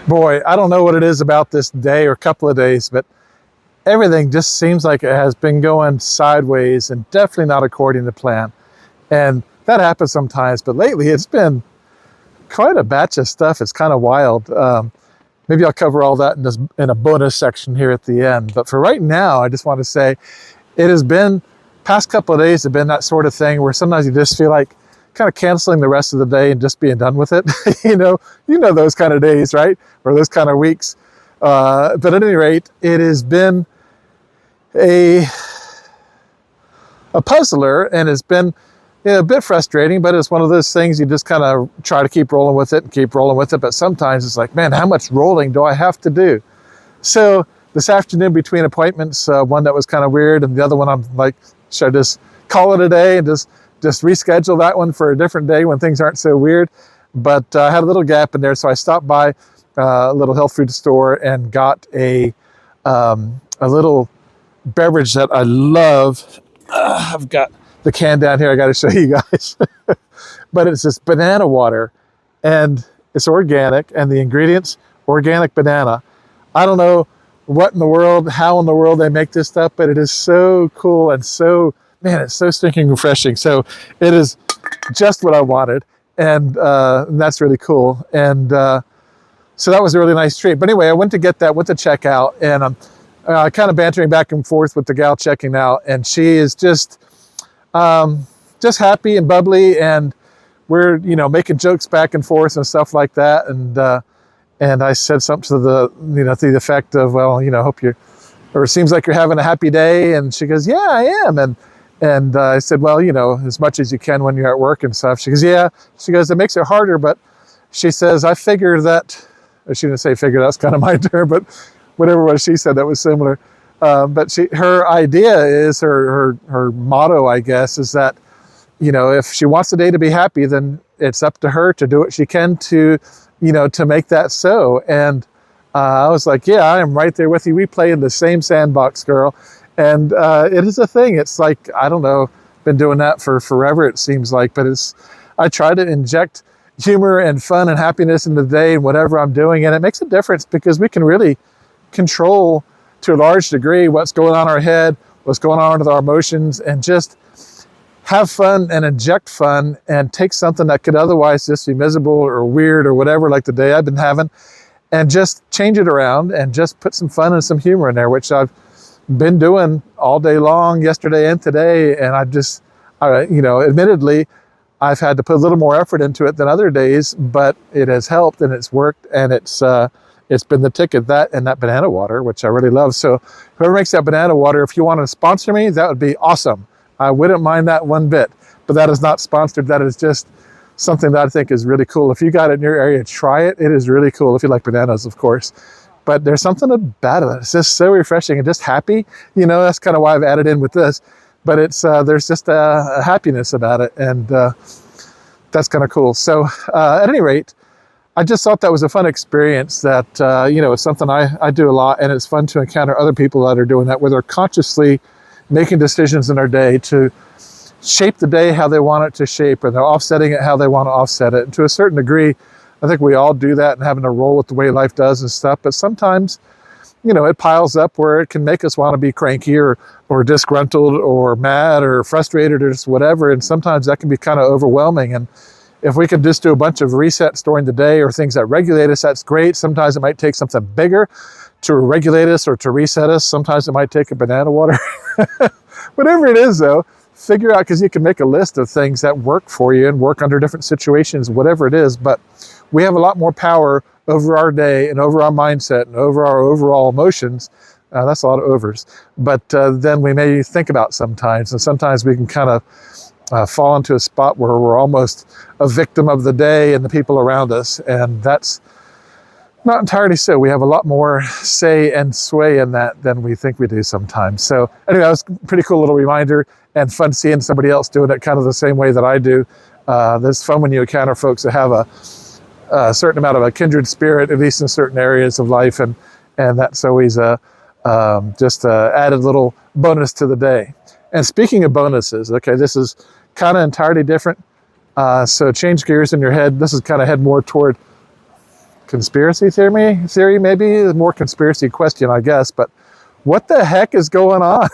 Boy, I don't know what it is about this day or couple of days, but everything just seems like it has been going sideways and definitely not according to plan. And that happens sometimes, but lately it's been quite a batch of stuff. It's kind of wild. Maybe I'll cover all that in a bonus section here at the end. But for right now, I just want to say it has been, past couple of days have been that sort of thing where sometimes you just feel like kind of canceling the rest of the day and just being done with it. you know those kind of days, right? Or those kind of weeks. But at any rate, it has been a puzzler, and it's been a bit frustrating, but it's one of those things you just kind of try to keep rolling with it and keep rolling with it. But sometimes it's like, man, how much rolling do I have to do? So this afternoon between appointments, one that was kind of weird and the other one, I'm like, should I just call it a day and just reschedule that one for a different day when things aren't so weird? But I had a little gap in there, so I stopped by a little health food store and got a little beverage that I love. I've got the can down here. I got to show you guys. But it's this banana water, and it's organic, and the ingredients, organic banana. I don't know what in the world, how in the world they make this stuff, but it is so cool and so, man, it's so stinking refreshing. So it is just what I wanted, and that's really cool. And so that was a really nice treat. But anyway, I went to get that, went to check out, and I'm kind of bantering back and forth with the gal checking out, and she is just happy and bubbly, and we're making jokes back and forth and stuff like that. And I said something to to the effect of, well, hope you're, or it seems like you're having a happy day. And she goes, yeah, I am. And I said, well, as much as you can when you're at work and stuff. She goes, yeah. She goes, it makes it harder, but she says, I figure that, or she didn't say figure, that's kind of my term, but whatever it was she said that was similar. But her idea is, her motto, I guess, is that, if she wants the day to be happy, then it's up to her to do what she can to make that so. And I was like, yeah, I am right there with you. We play in the same sandbox, girl. And it is a thing. It's like, I don't know, been doing that for forever, it seems like, but I try to inject humor and fun and happiness in the day and whatever I'm doing. And it makes a difference because we can really control to a large degree what's going on in our head, what's going on with our emotions, and just have fun and inject fun and take something that could otherwise just be miserable or weird or whatever, like the day I've been having, and just change it around and just put some fun and some humor in there, which I've been doing all day long, yesterday and today. And admittedly, I've had to put a little more effort into it than other days, but it has helped and it's worked, and it's been the ticket, that and that banana water, which I really love. So whoever makes that banana water, if you want to sponsor me, that would be awesome. I wouldn't mind that one bit, but that is not sponsored. That is just something that I think is really cool. If you got it in your area, try it. It is really cool if you like bananas, of course. But there's something about it. It's just so refreshing and just happy. That's kind of why I've added in with this. But it's there's just a happiness about it, and that's kind of cool. So at any rate, I just thought that was a fun experience that, it's something I do a lot, and it's fun to encounter other people that are doing that, where they're consciously making decisions in their day to shape the day how they want it to shape, and they're offsetting it how they want to offset it. And to a certain degree, I think we all do that and having to roll with the way life does and stuff. But sometimes, it piles up where it can make us want to be cranky or disgruntled or mad or frustrated or just whatever. And sometimes that can be kind of overwhelming. And if we can just do a bunch of resets during the day or things that regulate us, that's great. Sometimes it might take something bigger to regulate us or to reset us. Sometimes it might take a banana water. Whatever it is, though, figure out, because you can make a list of things that work for you and work under different situations, whatever it is. But we have a lot more power over our day and over our mindset and over our overall emotions. That's a lot of overs. But then we may think about sometimes, and sometimes we can kind of fall into a spot where we're almost a victim of the day and the people around us. And that's not entirely so. We have a lot more say and sway in that than we think we do sometimes. So anyway, that was a pretty cool little reminder, and fun seeing somebody else doing it kind of the same way that I do. It's fun when you encounter folks that have a certain amount of a kindred spirit, at least in certain areas of life. And that's always just a added little bonus to the day. And speaking of bonuses, okay, this is kind of entirely different. So change gears in your head. This is kind of head more toward conspiracy theory maybe, more conspiracy question, I guess, but what the heck is going on?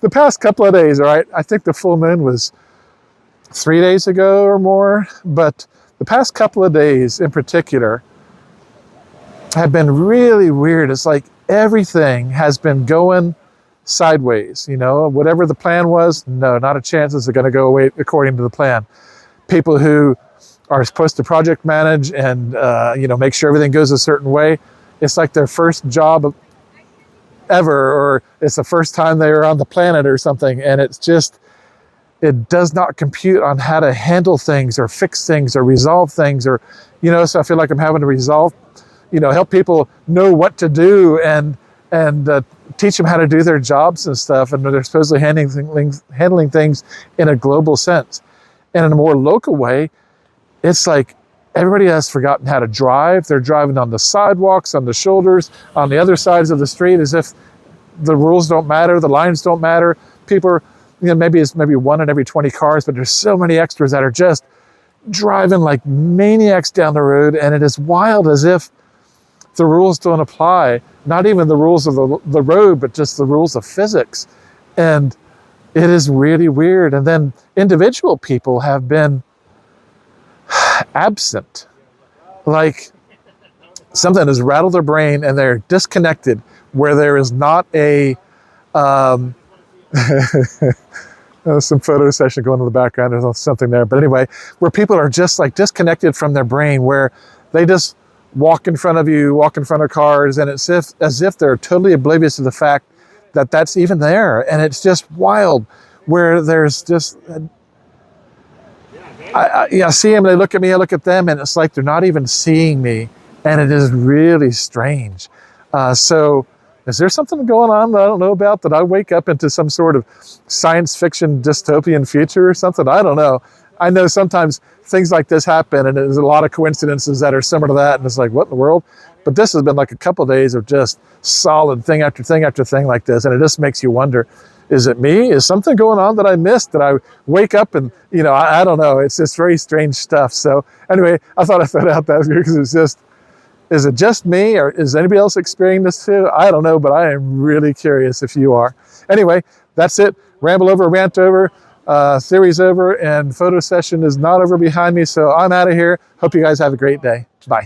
The past couple of days, all right, I think the full moon was 3 days ago or more, but the past couple of days in particular have been really weird. It's like everything has been going sideways, you know, whatever the plan was, no, not a chance is it going to go away according to the plan. People who are supposed to project manage and, you know, make sure everything goes a certain way, it's like their first job ever, or it's the first time they were on the planet or something, and it's just, it does not compute on how to handle things or fix things or resolve things, or, you know, so I feel like I'm having to resolve, you know, help people know what to do and teach them how to do their jobs and stuff, and they're supposedly handling things in a global sense. And in a more local way, it's like everybody has forgotten how to drive. They're driving on the sidewalks, on the shoulders, on the other sides of the street, as if the rules don't matter, the lines don't matter. People are, you know, maybe it's maybe 1 in every 20 cars, but there's so many extras that are just driving like maniacs down the road, and it is wild, as if the rules don't apply, not even the rules of the road, but just the rules of physics. And it is really weird. And then individual people have been absent. Like something has rattled their brain and they're disconnected, where there is not a, some photo session going in the background, there's something there. But anyway, where people are just like disconnected from their brain, where they just walk in front of you, walk in front of cars, and it's as if they're totally oblivious to the fact that that's even there. And it's just wild, where there's just, I see them, they look at me, I look at them, and it's like they're not even seeing me. And it is really strange. So is there something going on that I don't know about, that I wake up into some sort of science fiction dystopian future or something? I don't know. I know sometimes things like this happen, and there's a lot of coincidences that are similar to that, and it's like, what in the world? But this has been like a couple of days of just solid thing after thing after thing like this, and it just makes you wonder, is it me? Is something going on that I missed? Did I wake up and, you know, I don't know. It's just very strange stuff. So anyway, I thought I'd throw it out there because it's just, is it just me, or is anybody else experiencing this too? I don't know, but I am really curious if you are. Anyway, that's it. Ramble over, rant over. Theory's over, and photo session is not over behind me, so I'm out of here. Hope you guys have a great day. Bye.